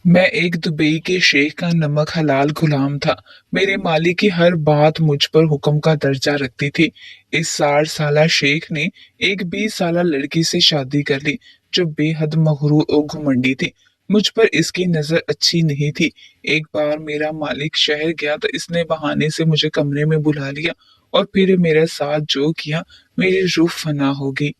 मैं एक दुबई के शेख का नमक हलाल गुलाम था। मेरे मालिक की हर बात मुझ पर हुक्म का दर्जा रखती थी। इस 60 साला शेख ने एक 20 साला लड़की से शादी कर ली, जो बेहद मगरूर और घमंडी थी। मुझ पर इसकी नजर अच्छी नहीं थी। एक बार मेरा मालिक शहर गया तो इसने बहाने से मुझे कमरे में बुला लिया और फिर मेरे साथ जो किया, मेरी रूह फना हो गई।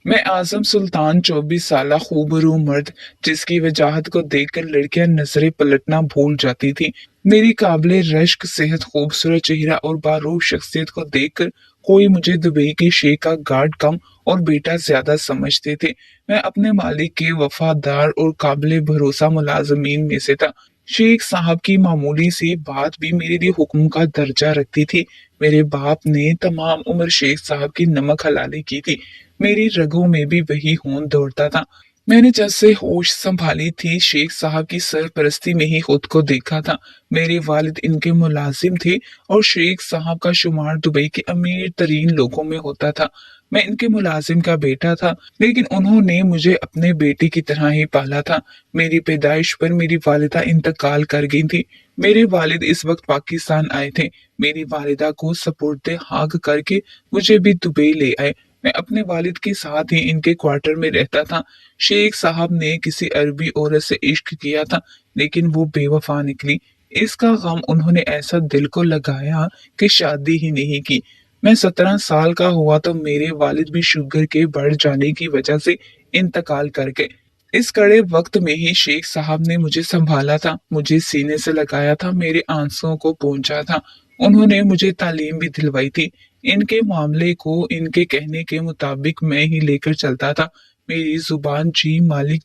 मैं आजम सुल्तान 24 साला खूबरू मर्द, जिसकी वजाहत को देखकर लड़कियां नजरें पलटना भूल जाती थी। मेरी काबिले रश्क सेहत, खूबसूरत चेहरा और बारूद शख्सियत को देखकर कोई मुझे दुबई के शेख का गार्ड कम और बेटा ज्यादा समझते थे। मैं अपने मालिक के वफादार और काबिले भरोसा मुलाजमीन में से था। शेख साहब की मामूली सी बात भी मेरे लिए हुक्म का दर्जा रखती थी। मेरे बाप ने तमाम उम्र शेख साहब की नमक हलाली की थी। मेरी रगों में भी वही खून दौड़ता था। मैंने जब से होश संभाली थी, शेख साहब की सरपरस्ती में ही खुद को देखा था। मेरे वालिद इनके मुलाजिम थे और शेख साहब का शुमार दुबई के अमीर तरीन लोगों में होता था। मैं इनके मुलाजिम का बेटा था, लेकिन उन्होंने मुझे अपने बेटे की तरह ही पाला था। मेरी पैदाइश पर मेरी वालिदा इंतकाल कर गई थी। मेरे वालिद इस वक्त पाकिस्तान आए थे। मेरी वालिदा को सपुर्दे खाक करके मुझे भी दुबई ले आए। मैं अपने वालिद के साथ ही इनके क्वार्टर में रहता था। शेख साहब ने किसी अरबी औरत से इश्क किया था, लेकिन वो बेवफा निकली। इसका गम उन्होंने ऐसा दिल को लगाया कि शादी ही नहीं की। मैं 17 साल का हुआ तो मेरे वालिद भी शुगर के बढ़ जाने की वजह से इंतकाल कर गए। इस कड़े वक्त में ही शेख साहब ने मुझे संभाला था, मुझे सीने से लगाया था, मेरे आंसुओं को पहुंचा था। उन्होंने मुझे तालीम भी दिलवाई थी। इनके मामले को इनके कहने के मुताबिक मैं ही लेकर चलता था। मेरी जुबान जी मालिक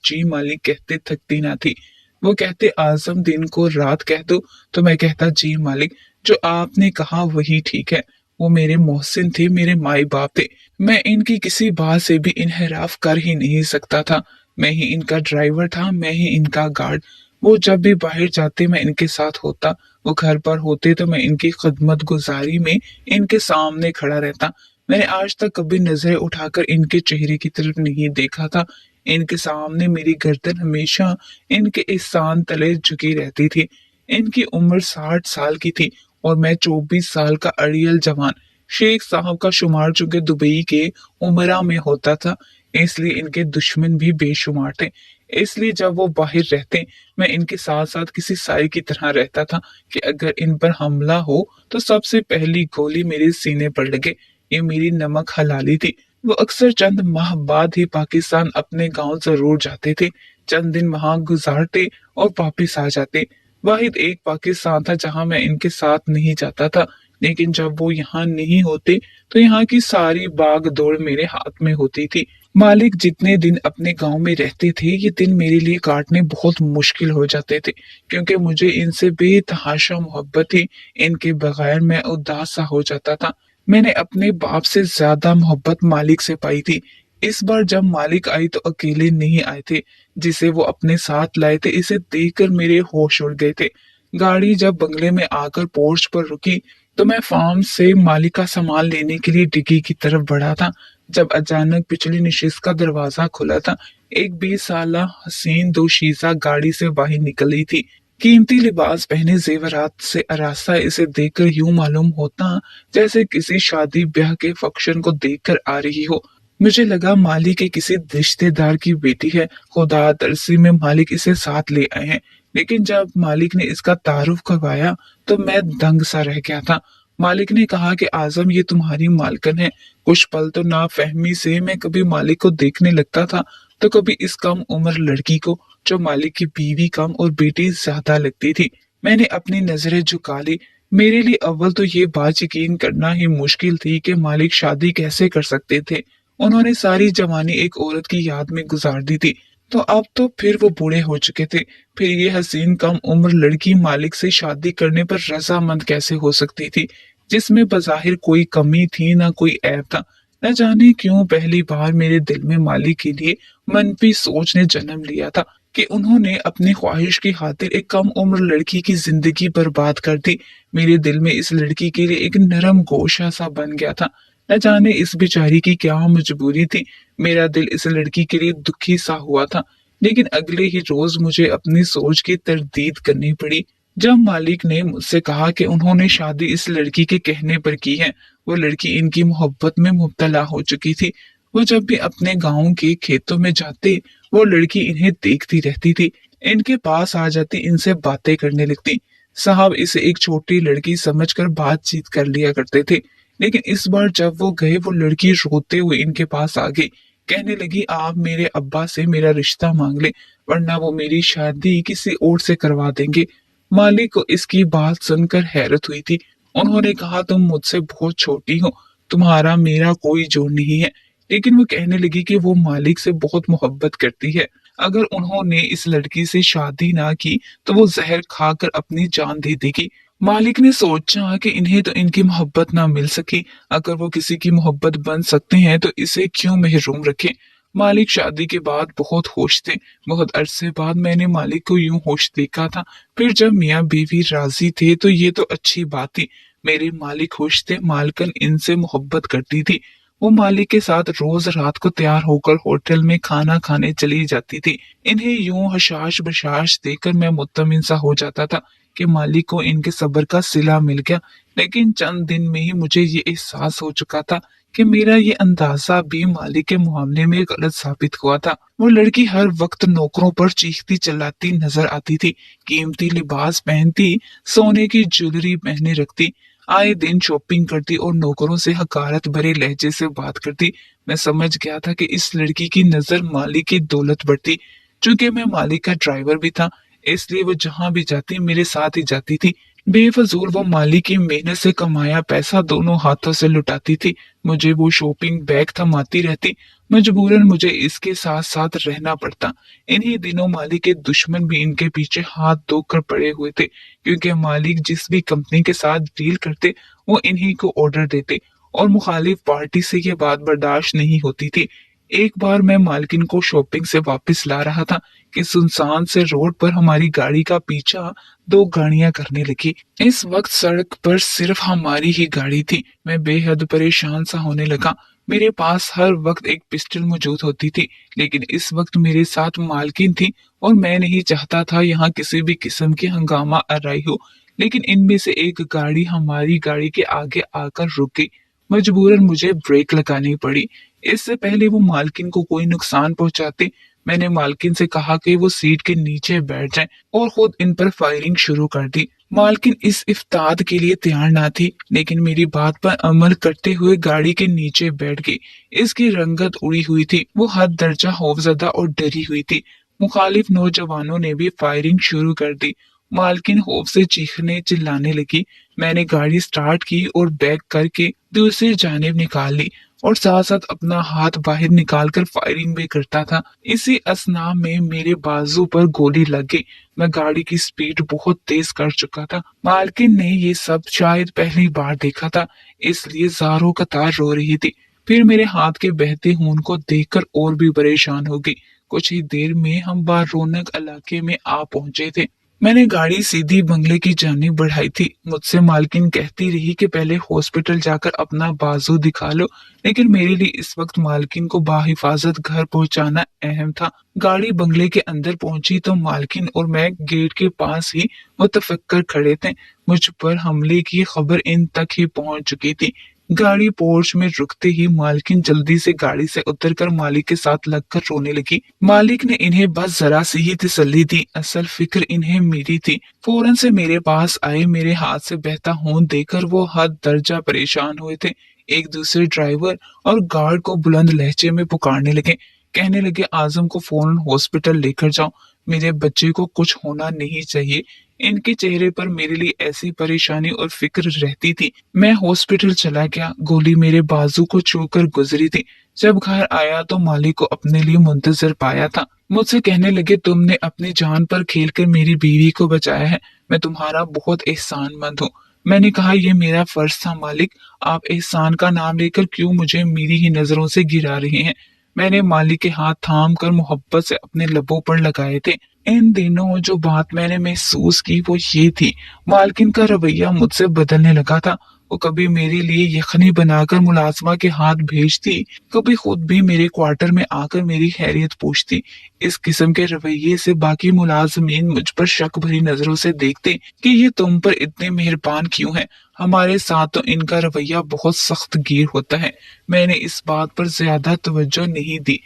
कहते थकती ना थी। वो कहते आजम दिन को रात कह दो, तो मैं कहता जी मालिक, जो आपने कहा वही ठीक है। वो मेरे मोहसिन थे, मेरे माई बाप थे। मैं इनकी किसी बात से भी इनहराफ कर ही नहीं सकता था। मैं ही इनका ड्राइवर था, मैं ही इनका गार्ड। वो जब भी बाहर जाते मैं इनके साथ होता, वो घर पर होते तो मैं इनकी खिदमत गुजारी में इनके सामने खड़ा रहता। मैंने आज तक कभी नजरें उठाकर इनके चेहरे की तरफ नहीं देखा था। इनके सामने मेरी गर्दन हमेशा इनके एहसान तले झुकी रहती थी। इनकी उम्र 60 साल की थी और मैं 24 साल का अड़ियल जवान। शेख साहब का शुमार चूंकि दुबई के उमरा में होता था, इसलिए इनके दुश्मन भी बेशुमार थे। इसलिए जब वो बाहर रहते, मैं इनके साथ साथ किसी साए की तरह रहता था कि अगर इन पर हमला हो तो सबसे पहली गोली मेरे सीने पर लगे। ये मेरी नमक हलाली थी। वो अक्सर चंद माह बाद ही पाकिस्तान अपने गांव जरूर जाते थे। चंद दिन वहां गुजारते और वापिस आ जाते। वाहिद एक पाकिस्तान था जहां मैं इनके साथ नहीं जाता था, लेकिन जब वो यहाँ नहीं होते तो यहाँ की सारी बाग दौड़ मेरे हाथ में होती थी। मालिक जितने दिन अपने गांव में रहते थे, ये दिन मेरे लिए काटने बहुत मुश्किल हो जाते थे, क्योंकि मुझे इनसे बेतहाशा मोहब्बत थी। इनके बगैर मैं उदास सा हो जाता था। मैंने अपने बाप से ज्यादा मोहब्बत मालिक से पाई थी। इस बार जब मालिक आई तो अकेले नहीं आए थे। जिसे वो अपने साथ लाए थे, इसे देखकर मेरे होश उड़ गए थे। गाड़ी जब बंगले में आकर पोर्च पर रुकी तो मैं फार्म से मालिक का सामान लेने के लिए डिग्गी की तरफ बढ़ा था, जब अचानक पिछली नशिस्त का दरवाजा खुला था। एक 20 साला हसीन दोशीजा गाड़ी से बाहर निकली थी। कीमती लिबास पहने, जेवरात से आरास्ता। इसे देखकर यूं मालूम होता जैसे किसी शादी ब्याह के फंक्शन को देखकर आ रही हो। मुझे लगा मालिक के किसी रिश्तेदार की बेटी है। खुदा तरसी में मालिक इसे साथ ले आए हैं। लेकिन जब मालिक ने इसका तारुफ करवाया तो मैं दंग सा रह गया था। मालिक ने कहा कि आजम, ये तुम्हारी मालकन है। कुछ पल तो नाफहमी से मैं कभी मालिक को देखने लगता था तो कभी इस कम उम्र लड़की को, जो मालिक की बीवी कम और बेटी ज्यादा लगती थी। मैंने अपनी नजरें झुका ली। मेरे लिए अव्वल तो ये बात यकीन करना ही मुश्किल थी कि मालिक शादी कैसे कर सकते थे। उन्होंने सारी जवानी एक औरत की याद में गुजार दी थी, तो अब तो फिर वो बूढ़े हो चुके थे। फिर ये हसीन कम उम्र लड़की मालिक से शादी करने पर रजामंद कैसे हो सकती थी, जिसमें बज़ाहिर कोई कमी थी ना कोई ऐब था। न जाने क्यों पहली बार मेरे दिल में मालिक के लिए मनफी सोच ने जन्म लिया था कि उन्होंने अपनी ख्वाहिश की खातिर एक कम उम्र लड़की की जिंदगी बर्बाद कर दी। मेरे दिल में इस लड़की के लिए एक नरम गोशा सा बन गया था। न जाने इस बेचारी की क्या मजबूरी थी। मेरा दिल इस लड़की के लिए दुखी सा हुआ था। लेकिन अगले ही रोज मुझे अपनी सोच की तरदीद करनी पड़ी जब मालिक ने मुझसे कहा कि उन्होंने शादी इस लड़की के कहने पर की है। वो लड़की इनकी मोहब्बत में मुब्तला हो चुकी थी। वो जब भी अपने गांव के खेतों में जाते, वो लड़की इन्हें देखती रहती थी, इनके पास आ जाती, इनसे बातें करने लगती। साहब इसे एक छोटी लड़की समझकर बातचीत कर लिया करते थे। लेकिन इस बार जब वो गए, वो लड़की रोते हुए इनके पास आ गई। कहने लगी, आप मेरे अब्बा से मेरा रिश्ता मांग ले, वरना वो मेरी शादी किसी और से करवा देंगे। मालिक को इसकी बात सुनकर हैरत हुई थी। उन्होंने कहा, तुम मुझसे बहुत छोटी हो, तुम्हारा मेरा कोई जोड़ नहीं है। लेकिन वो कहने लगी कि वो मालिक से बहुत मोहब्बत करती है। अगर उन्होंने इस लड़की से शादी ना की तो वो जहर खाकर अपनी जान दे देगी। मालिक ने सोचा कि इन्हें तो इनकी मोहब्बत ना मिल सकी। अगर वो किसी की मोहब्बत बन सकते हैं तो इसे क्यों महरूम रखें। मालिक शादी के बाद बहुत खुश थे। बहुत अरसे बाद मैंने मालिक को यूं खुश देखा था। फिर जब मियाँ बीवी राजी थे तो ये तो अच्छी बात थी। मेरे मालिक खुश थे, मालकन इनसे मोहब्बत करती थी। वो मालिक के साथ रोज रात को तैयार होकर होटल में खाना खाने चली जाती थी। इन्हें यूं हशाश बशाश देखकर मैं मुत्तमिन सा हो जाता था कि मालिक को इनके सब्र का सिला मिल गया। लेकिन चंद दिन में ही मुझे ये एहसास हो चुका था कि मेरा ये अंदाजा भी मालिक के मामले में गलत साबित हुआ था। वो लड़की हर वक्त नौकरों पर चीखती चिल्लाती नजर आती थी, कीमती लिबास पहनती, सोने की ज्वेलरी पहने रखती, आए दिन शॉपिंग करती और नौकरों से हकारत भरे लहजे से बात करती। मैं समझ गया था कि इस लड़की की नजर मालिक की दौलत पर थी। चूंकि मैं मालिक का ड्राइवर भी था, इसलिए वो जहां भी जाती मेरे साथ ही जाती थी। बेफजूल वो मालिक की मेहनत से कमाया पैसा दोनों हाथों से लुटाती थी। मुझे वो शॉपिंग बैग थमाती रहती। मजबूरन मुझे इसके साथ साथ रहना पड़ता। इन्हीं दिनों मालिक के दुश्मन भी इनके पीछे हाथ धोकर पड़े हुए थे, क्योंकि मालिक जिस भी कंपनी के साथ डील करते वो इन्हीं को ऑर्डर देते और मुखालिफ पार्टी से ये बात बर्दाश्त नहीं होती थी। एक बार मैं मालकिन को शॉपिंग से वापस ला रहा था कि सुनसान से रोड पर हमारी गाड़ी का पीछा दो गाड़ियां करने लगी। इस वक्त सड़क पर सिर्फ हमारी ही गाड़ी थी। मैं बेहद परेशान सा होने लगा। मेरे पास हर वक्त एक पिस्टल मौजूद होती थी, लेकिन इस वक्त मेरे साथ मालकिन थी और मैं नहीं चाहता था यहाँ किसी भी किस्म की हंगामा आराई हो। लेकिन इनमें से एक गाड़ी हमारी गाड़ी के आगे आकर रुक गई। मजबूरन मुझे ब्रेक लगानी पड़ी। इससे पहले वो मालकिन को कोई नुकसान पहुंचाते, मैंने मालकिन से कहा कि वो सीट के नीचे बैठ जाएं और खुद इन पर फायरिंग शुरू कर दी। मालकिन इस इफ्ताद के लिए तैयार ना थी, लेकिन मेरी बात पर अमल करते हुए गाड़ी के नीचे बैठ गई। इसकी रंगत उड़ी हुई थी, वो हद दर्जा खौफजदा और डरी हुई थी। मुखालिफ नौजवानों ने भी फायरिंग शुरू कर दी। मालकिन खौफ से चीखने चिल्लाने लगी। मैंने गाड़ी स्टार्ट की और बैक करके दूसरी जानिब निकाल ली और साथ साथ अपना हाथ बाहर निकालकर फायरिंग भी करता था। इसी असना में मेरे बाजू पर गोली लग गई। मैं गाड़ी की स्पीड बहुत तेज कर चुका था। मालकिन ने ये सब शायद पहली बार देखा था, इसलिए ज़ारों कतार रो रही थी। फिर मेरे हाथ के बहते खून को देखकर और भी परेशान हो गई। कुछ ही देर में हम बारौनक इलाके में आ पहुंचे थे। मैंने गाड़ी सीधी बंगले की जानिब बढ़ाई थी। मुझसे मालकिन कहती रही कि पहले हॉस्पिटल जाकर अपना बाजू दिखा लो, लेकिन मेरे लिए इस वक्त मालकिन को बाहिफाजत घर पहुंचाना अहम था। गाड़ी बंगले के अंदर पहुंची तो मालकिन और मैं गेट के पास ही मुतफक्कर खड़े थे। मुझ पर हमले की खबर इन तक ही पहुंच चुकी थी। गाड़ी पोर्च में रुकते ही मालकिन जल्दी से गाड़ी से उतरकर मालिक के साथ लगकर रोने लगी। मालिक ने इन्हें बस जरा सी ही तसल्ली दी, असल फिक्र इन्हें मेरी थी। फौरन से मेरे पास आए, मेरे हाथ से बहता खून देखकर वो हद दर्जा परेशान हुए थे। एक दूसरे ड्राइवर और गार्ड को बुलंद लहजे में पुकारने लगे। कहने लगे, आजम को फौरन हॉस्पिटल लेकर जाओ, मेरे बच्चे को कुछ होना नहीं चाहिए। इनके चेहरे पर मेरे लिए ऐसी परेशानी और फिक्र रहती थी। मैं हॉस्पिटल चला गया। गोली मेरे बाजू को छूकर गुजरी थी। जब घर आया तो मालिक को अपने लिए मुंतजर पाया था। मुझसे कहने लगे, तुमने अपनी जान पर खेलकर मेरी बीवी को बचाया है, मैं तुम्हारा बहुत एहसानमंद हूँ। मैंने कहा, यह मेरा फर्ज था मालिक, आप एहसान का नाम लेकर क्यों मुझे मेरी ही नजरों से गिरा रहे हैं। मैंने मालिक के हाथ थाम कर मोहब्बत से अपने लबों पर लगाए थे। इन दिनों जो बात मैंने महसूस की वो ये थी, मालकिन का रवैया मुझसे बदलने लगा था। वो कभी मेरे लिए यखनी बनाकर मुलाजमा के हाथ भेजती, कभी खुद भी मेरे क्वार्टर में आकर मेरी खैरियत पूछती। इस किस्म के रवैये से बाकी मुलाजमीन मुझ पर शक भरी नजरों से देखते कि ये तुम पर इतने मेहरबान क्यों हैं। हमारे साथ तो इनका रवैया बहुत सख्त गिर होता है। मैंने इस बात पर ज्यादा तवज्जो नहीं दी।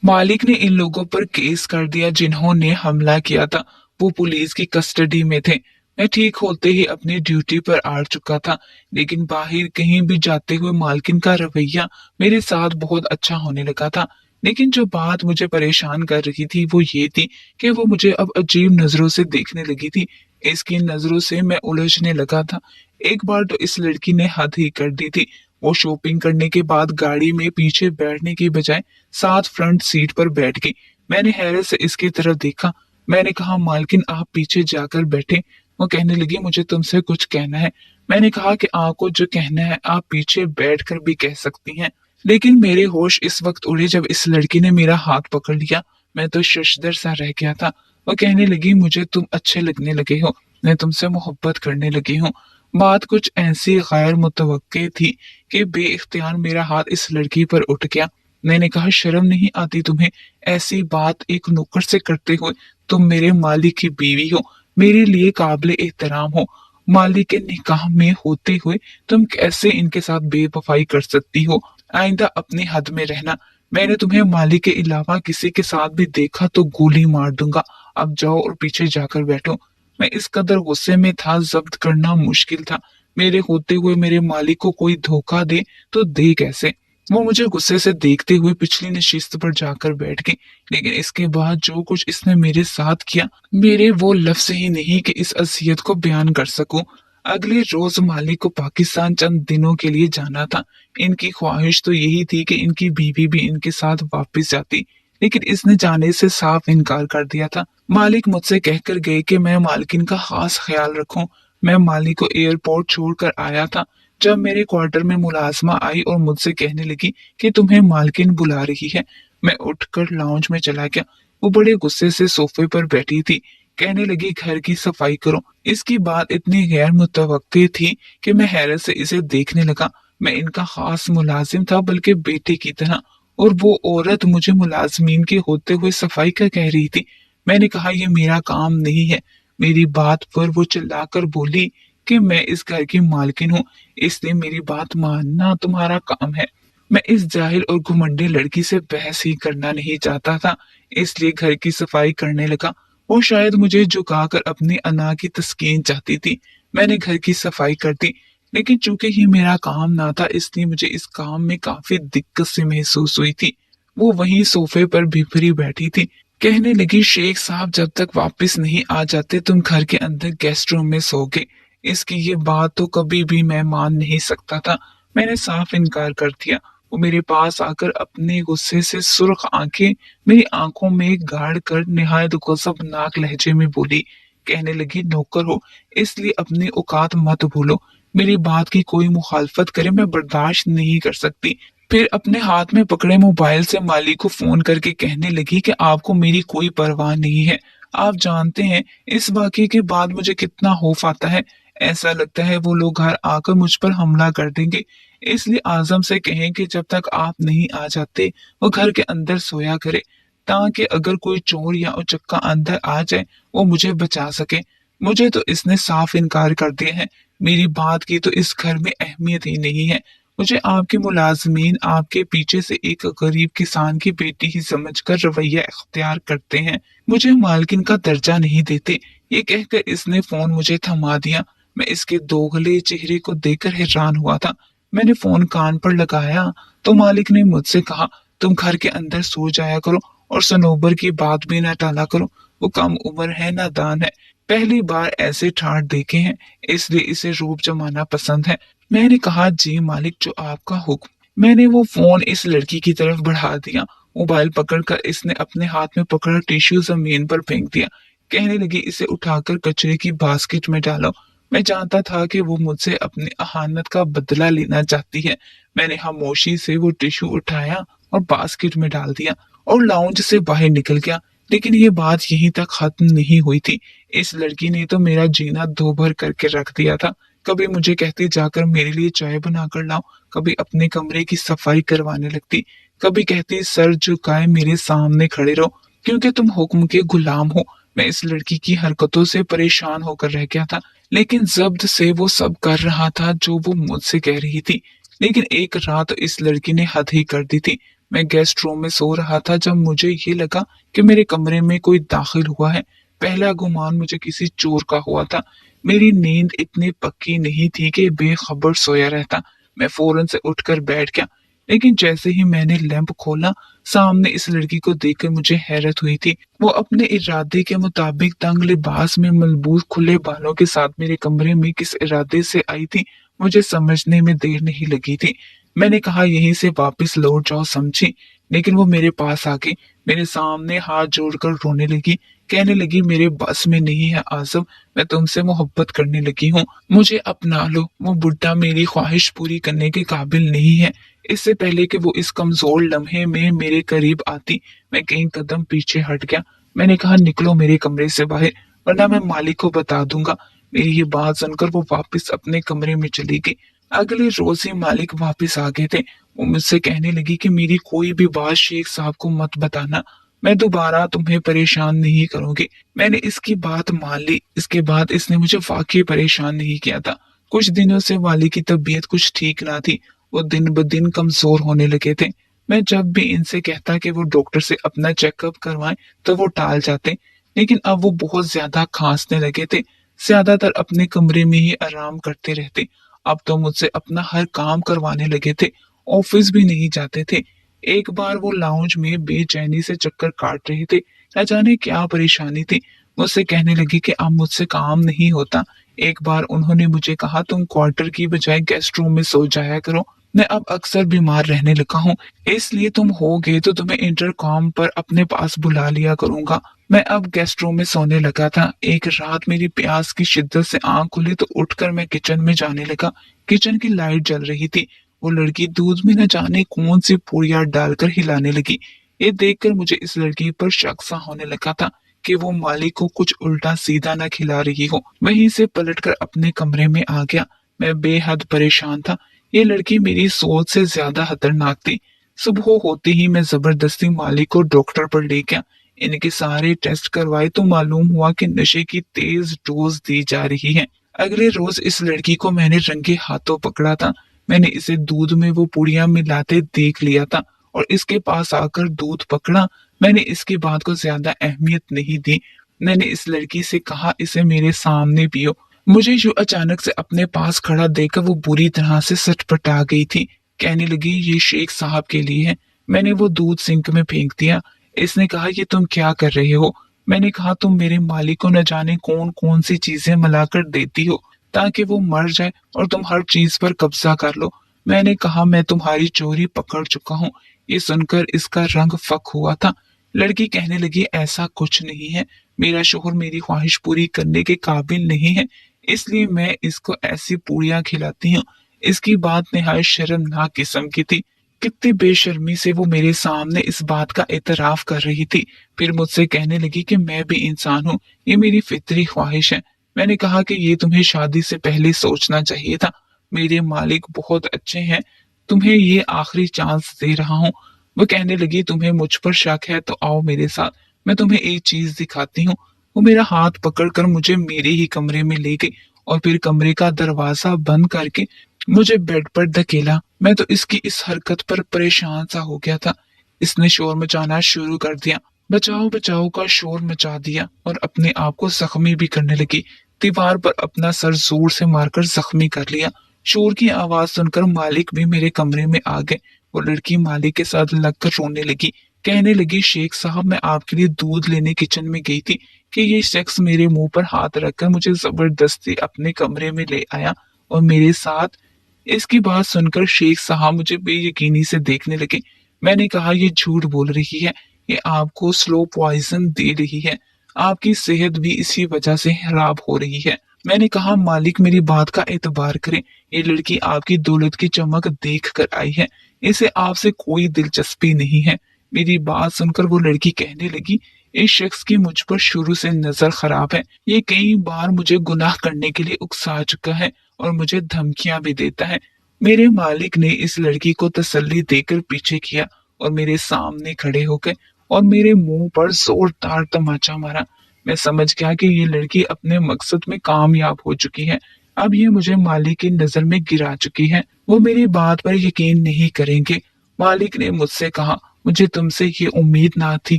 मालिक ने इन लोगों पर केस कर दिया जिन्होंने हमला किया था। वो पुलिस की कस्टडी में थे। मैं ठीक होते ही अपनी ड्यूटी पर आ चुका था, लेकिन बाहर कहीं भी जाते हुए मालकिन का रवैया मेरे साथ बहुत अच्छा होने लगा था। लेकिन जो बात मुझे परेशान कर रही थी वो ये थी कि वो मुझे अब अजीब नजरों से देखने लगी थी। इसकी नजरों से मैं उलझने लगा था। एक बार तो इस लड़की ने हद ही कर दी थी। वो शॉपिंग करने के बाद गाड़ी में पीछे बैठने की बजाय साथ फ्रंट सीट पर बैठ गई। मैंने हैरत से इसकी तरफ देखा। मैंने कहा, मालकिन आप पीछे जाकर बैठे। वो कहने लगी, मुझे तुमसे कुछ कहना है। मैंने कहा कि आपको जो कहना है आप पीछे बैठकर भी कह सकती हैं। लेकिन मेरे होश इस वक्त उड़े जब इस लड़की ने मेरा हाथ पकड़ लिया। मैं तो शशदर सा रह गया था। वो कहने लगी, मुझे तुम अच्छे लगने लगे हो, मैं तुमसे मोहब्बत करने लगी हूँ। बात कुछ ऐसी गैर मुतवक्के थी कि बेइख्तियार मेरा हाथ इस लड़की पर उठ गया। मैंने कहा, शर्म नहीं आती तुम्हें ऐसी बात एक नौकर से करते हुए? तुम मेरे मालिक की बीवी हो, मेरे लिए काबिल एहतराम हो। मालिक के निकाह में होते हुए तुम कैसे इनके साथ बेवफाई कर सकती हो? आइंदा अपनी हद में रहना। मैंने तुम्हें मालिक के अलावा किसी के साथ भी देखा तो गोली मार दूंगा। अब जाओ और पीछे जाकर बैठो। मैं इस कदर गुस्से में था, जब्त करना मुश्किल था। मेरे होते हुए मेरे मालिक को कोई धोखा दे तो दे कैसे? वो मुझे गुस्से से देखते हुए पिछली नशिस्त पर जाकर बैठ गई। लेकिन इसके बाद जो कुछ इसने मेरे साथ किया, मेरे वो लफ्ज ही नहीं कि इस असियत को बयान कर सकूं। अगले रोज मालिक को पाकिस्तान चंद दिनों के लिए जाना था। इनकी ख्वाहिश तो यही थी कि इनकी बीवी भी इनके साथ वापस जाती, लेकिन इसने जाने से साफ इनकार कर दिया था। मालिक मुझसे कहकर गए कि मैं मालकिन का खास ख्याल रखूं। मैं मालिक को एयरपोर्ट छोड़कर आया था जब मेरे क्वार्टर में मुलाजमा आई और मुझसे कहने लगी कि तुम्हें मालकिन बुला रही है। मैं उठकर लाउंज में चला गया। वो बड़े गुस्से से सोफे पर बैठी थी। कहने लगी, घर की सफाई करो। इसकी बात इतनी गैर मुतवक्के थी कि मैं हैरत से इसे देखने लगा। मैं इनका खास मुलाजिम था, बल्कि बेटे की तरह, और वो औरत मुझे मुलाजमीन के होते हुए सफाई का कह रही थी। मैंने कहा, यह मेरा काम नहीं है। मेरी बात पर वो चिल्लाकर बोली कि मैं इस घर की मालकिन हूँ, इसलिए मेरी बात मानना तुम्हारा काम है। मैं इस जाहिल और घुमंडी लड़की से बहस ही करना नहीं चाहता था, इसलिए घर की सफाई करने लगा। वो शायद मुझे झुकाकर अपनी अना की तस्कीन चाहती थी। मैंने घर की सफाई कर दी, लेकिन चूंकि ये मेरा काम ना था, इसलिए मुझे इस काम में काफी दिक्कत सी महसूस हुई थी। वो वहीं सोफे पर भिफरी बैठी थी। कहने लगी, शेख साहब जब तक वापस नहीं आ जाते तुम घर के अंदर गेस्ट रूम में सोगे। इसकी ये बात तो कभी भी मैं मान नहीं सकता था। मैंने साफ इनकार कर दिया। वो मेरे पास आकर अपने गुस्से से सुर्ख आंखें मेरी आंखों में गाड़ कर निहायत गजबनाक लहजे में बोली। कहने लगी, नौकर हो इसलिए अपनी औकात मत भूलो। मेरी बात की कोई मुखालफत करे मैं बर्दाश्त नहीं कर सकती। फिर अपने हाथ में पकड़े मोबाइल से मालिक को फोन करके कहने लगी कि आपको मेरी कोई परवाह नहीं है। आप जानते हैं इस वाकये के बाद मुझे कितना खौफ आता है। ऐसा लगता है वो लोग घर आकर मुझ पर हमला कर देंगे। इसलिए आजम से कहें कि जब तक आप नहीं आ जाते वो घर के अंदर सोया करे, ताकि अगर कोई चोर या उचक्का अंदर आ जाए वो मुझे बचा सके। मुझे तो इसने साफ इनकार कर दिया है। मेरी बात की तो इस घर में अहमियत ही नहीं है। मुझे आपके मुलाजमीन आपके पीछे से एक गरीब किसान की बेटी ही समझकर रवैया इख्तियार करते हैं, मुझे मालकिन का दर्जा नहीं देते। ये कहकर इसने फोन मुझे थमा दिया। मैं इसके दोगले चेहरे को देखकर हैरान हुआ था। मैंने फोन कान पर लगाया तो मालिक ने मुझसे कहा, तुम घर के अंदर सो जाया करो और सनोबर की बात भी ना टाला करो। वो कम उम्र है, नादान है, पहली बार ऐसे ठाठ देखे हैं, इसलिए इसे रूप जमाना पसंद है। मैंने कहा, जी मालिक, जो आपका हुक्म। मैंने वो फोन इस लड़की की तरफ बढ़ा दिया। मोबाइल पकड़कर इसने अपने हाथ में पकड़ा टिश्यू जमीन पर फेंक दिया। कहने लगी, इसे उठाकर कचरे की बास्केट में डालो। मैं जानता था कि वो मुझसे अपनी अहानत का बदला लेना चाहती है। मैंने खामोशी से वो टिश्यू उठाया और बास्केट में डाल दिया और लाउंज से बाहर निकल गया। लेकिन ये बात यहीं तक खत्म नहीं हुई थी। इस लड़की ने तो मेरा जीना दो भर करके रख दिया था। कभी मुझे कहती जाकर मेरे लिए चाय बना कर लाओ, कभी अपने कमरे की सफाई करवाने लगती, कभी कहती सर झुकाए मेरे सामने खड़े रहो क्योंकि तुम हुक्म के गुलाम हो। मैं इस लड़की की हरकतों से परेशान होकर रह गया था, लेकिन जब्त से वो सब कर रहा था जो वो मुझसे कह रही थी। लेकिन एक रात इस लड़की ने हद ही कर दी थी। मैं गेस्ट रूम में सो रहा था जब मुझे ये लगा कि मेरे कमरे में कोई दाखिल हुआ है। पहला गुमान मुझे किसी चोर का हुआ था। मेरी नींद इतनी पक्की नहीं थी कि बेखबर सोया रहता। मैं फौरन से उठकर बैठ गया, लेकिन जैसे ही मैंने लैंप खोला, सामने इस लड़की को देखकर मुझे हैरत हुई थी। वो अपने इरादे के मुताबिक तंग लिबास में मलबूस खुले बालों के साथ मेरे कमरे में किस इरादे से आई थी, मुझे समझने में देर नहीं लगी थी। मैंने कहा यहीं से वापस लौट जाओ समझी, लेकिन वो मेरे पास आके मेरे सामने हाथ जोड़कर रोने लगी, कहने लगी मेरे बस में नहीं है आज़म, मैं तुमसे मोहब्बत करने लगी हूँ, मुझे अपना लो। वो बुड्ढा मेरी ख्वाहिश पूरी करने के काबिल नहीं है। इससे पहले कि वो इस कमजोर लम्हे में मेरे करीब आती, मैं कई कदम पीछे हट गया। मैंने कहा निकलो मेरे कमरे से बाहर, वरना मैं मालिक को बता दूंगा। मेरी ये बात सुनकर वो वापस अपने कमरे में चली गई। अगले रोज ही मालिक वापस आ गए थे। वो मुझसे कहने लगी कि मेरी कोई भी बात शेख साहब को मत बताना, मैं दोबारा तुम्हें परेशान नहीं करूंगी। मैंने इसकी बात मान ली। इसके बाद इसने मुझे वाकई परेशान नहीं किया था। कुछ दिनों से वाली की तबीयत कुछ ठीक ना थी, वो दिन ब दिन कमजोर होने लगे थे। मैं जब भी इनसे कहता कि वो डॉक्टर से अपना चेकअप करवाएं तो वो टाल जाते, लेकिन अब वो बहुत ज्यादा खांसने लगे थे। ज्यादातर अपने कमरे में ही आराम करते रहते। अब तो मुझसे अपना हर काम करवाने लगे थे, ऑफिस भी नहीं जाते थे। एक बार वो लाउंज में बेचैनी से चक्कर काट रहे थे, न जाने क्या परेशानी थी। मुझसे कहने लगे कि अब मुझसे काम नहीं होता। एक बार उन्होंने मुझे कहा तुम क्वार्टर की बजाय गेस्ट रूम में सो जाया करो, मैं अब अक्सर बीमार रहने लगा हूँ, इसलिए तुम हो गए तो तुम्हें इंटरकॉम पर अपने पास बुला लिया करूंगा। मैं अब गेस्ट रूम में सोने लगा था। एक रात मेरी प्यास की शिद्दत से आंख खुली तो उठकर मैं किचन में जाने लगा। किचन की लाइट जल रही थी। वो लड़की दूध में न जाने कौन सी पुड़िया डालकर हिलाने लगी। ये देखकर मुझे इस लड़की पर शक सा होने लगा था कि वो मालिक को कुछ उल्टा सीधा न खिला रही हो। वहीं से पलटकर अपने कमरे में आ गया। मैं बेहद परेशान था। ये लड़की मेरी सोच से ज्यादा खतरनाक थी। सुबह होते ही मैं जबरदस्ती मालिक को डॉक्टर पर ले गया। इनके सारे टेस्ट करवाए तो मालूम हुआ कि नशे की तेज डोज दी जा रही है। अगले रोज इस लड़की को मैंने रंगे हाथों पकड़ा था। मैंने इसे दूध में वो पुड़िया मिलाते देख लिया था और इसके पास आकर दूध पकड़ा। मैंने इसकी बात को ज्यादा अहमियत नहीं दी। मैंने इस लड़की से कहा इसे मेरे सामने पियो। मुझे यूं अचानक से अपने पास खड़ा देखकर वो बुरी तरह से सटपटा गई थी। कहने लगी ये शेख साहब के लिए है। मैंने वो दूध सिंक में फेंक दिया। इसने कहा ये तुम क्या कर रहे हो। मैंने कहा तुम मेरे मालिक को न जाने कौन कौन सी चीजें मिलाकर देती हो ताकि वो मर जाए और तुम हर चीज पर कब्जा कर लो। मैंने कहा मैं तुम्हारी चोरी पकड़ चुका हूँ। ये सुनकर इसका रंग फक हुआ था। लड़की कहने लगी ऐसा कुछ नहीं है, मेरा शोहर मेरी ख्वाहिश पूरी करने के काबिल नहीं है, इसलिए मैं इसको ऐसी पूड़ियां खिलाती हूँ। इसकी बात निहायत शर्मनाक किस्म की थी। कितनी बेशर्मी से वो मेरे सामने इस बात का एतराफ कर रही थी। फिर मुझसे कहने लगी कि मैं भी इंसान हूँ, ये मेरी फितरी ख्वाहिश है। मैंने कहा कि ये तुम्हें शादी से पहले सोचना चाहिए था। मेरे मालिक बहुत अच्छे हैं, तुम्हें ये आखिरी चांस दे रहा हूँ। वो कहने लगी तुम्हें मुझ पर शक है तो आओ मेरे साथ, मैं तुम्हें एक चीज दिखाती हूँ। वो मेरा हाथ पकड़कर मुझे मेरे ही कमरे में ले गई और फिर कमरे का दरवाजा बंद करके मुझे बेड पर धकेला। मैं तो इसकी इस हरकत पर परेशान सा हो गया था। इसने शोर मचाना शुरू कर दिया, बचाओ बचाओ का शोर मचा दिया और अपने आप को जख्मी भी करने लगी। दीवार पर अपना सर जोर से मारकर जख्मी कर लिया। शोर की आवाज सुनकर मालिक भी मेरे कमरे में आ गए। वो लड़की मालिक के साथ लगकर रोने लगी। कहने लगी शेख साहब मैं आपके लिए दूध लेने किचन में गई थी कि ये शख्स मेरे मुंह पर हाथ रखकर मुझे जबरदस्ती अपने कमरे में ले आया और मेरे साथ। इसकी बात सुनकर शेख साहब मुझे बेयकीनी से देखने लगे। मैंने कहा ये झूठ बोल रही है, ये आपको स्लो पॉइजन दे रही है, आपकी सेहत भी इसी वजह से खराब हो रही है। मैंने कहा मालिक मेरी बात का एतबार करें, ये लड़की आपकी दौलत की चमक देख कर आई है, इसे आपसे कोई दिलचस्पी नहीं है। मेरी बात सुनकर वो लड़की कहने लगी इस शख्स की मुझ पर शुरू से नजर खराब है, ये कई बार मुझे गुनाह करने के लिए उकसा चुका है और मुझे धमकियां भी देता है। मेरे मालिक ने इस लड़की को तसल्ली देकर पीछे किया और मेरे सामने खड़े हो गए और मेरे मुंह पर जोरदार तमाचा मारा। मैं समझ गया कि ये लड़की अपने मकसद में कामयाब हो चुकी है। अब ये मुझे मालिक की नजर में गिरा चुकी है। वो मेरी बात पर यकीन नहीं करेंगे। मालिक ने मुझसे कहा, मुझे तुमसे ये उम्मीद ना थी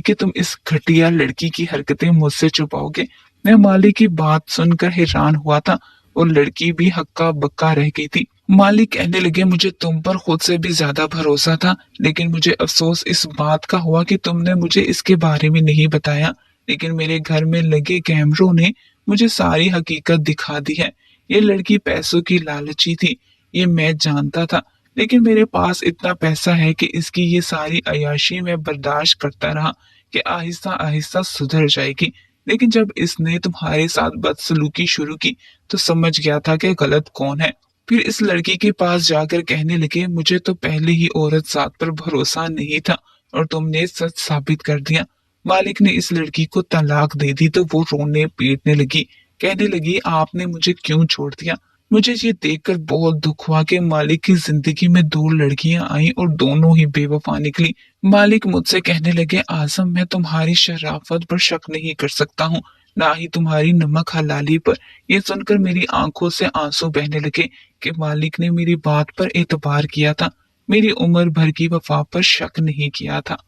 कि तुम इस घटिया लड़की की हरकतें मुझसे छुपाओगे। मैं मालिक की बात सुनकर हैरान हुआ था और लड़की भी हक्का बक्का रह गई थी। मालिक कहने लगे, मुझे तुम पर खुद से भी ज्यादा भरोसा था, लेकिन मुझे अफसोस इस बात का हुआ कि तुमने मुझे इसके बारे में नहीं बताया। लेकिन मेरे घर में लगे कैमरों ने मुझे सारी हकीकत दिखा दी है। ये लड़की पैसों की लालची थी, ये मैं जानता था। लेकिन मेरे पास इतना पैसा है कि इसकी ये सारी अय्याशी मैं बर्दाश्त करता रहा कि आहिस्ता आहिस्ता सुधर जाएगी। लेकिन जब इसने तुम्हारे साथ बदसलूकी शुरू की तो समझ गया था कि गलत कौन है। फिर इस लड़की के पास जाकर कहने लगे, मुझे तो पहले ही औरत जात पर भरोसा नहीं था और तुमने सच साबित कर दिया। मालिक ने इस लड़की को तलाक दे दी तो वो रोने पीटने लगी, कहने लगी, आपने मुझे क्यों छोड़ दिया। मुझे ये देखकर बहुत दुख हुआ कि मालिक की जिंदगी में दो लड़कियां आईं और दोनों ही बेवफा निकली। मालिक मुझसे कहने लगे, आजम, मैं तुम्हारी शराफत पर शक नहीं कर सकता हूँ, ना ही तुम्हारी नमक हलाली पर। ये सुनकर मेरी आंखों से आंसू बहने लगे कि मालिक ने मेरी बात पर एतबार किया था, मेरी उम्र भर की वफा पर शक नहीं किया था।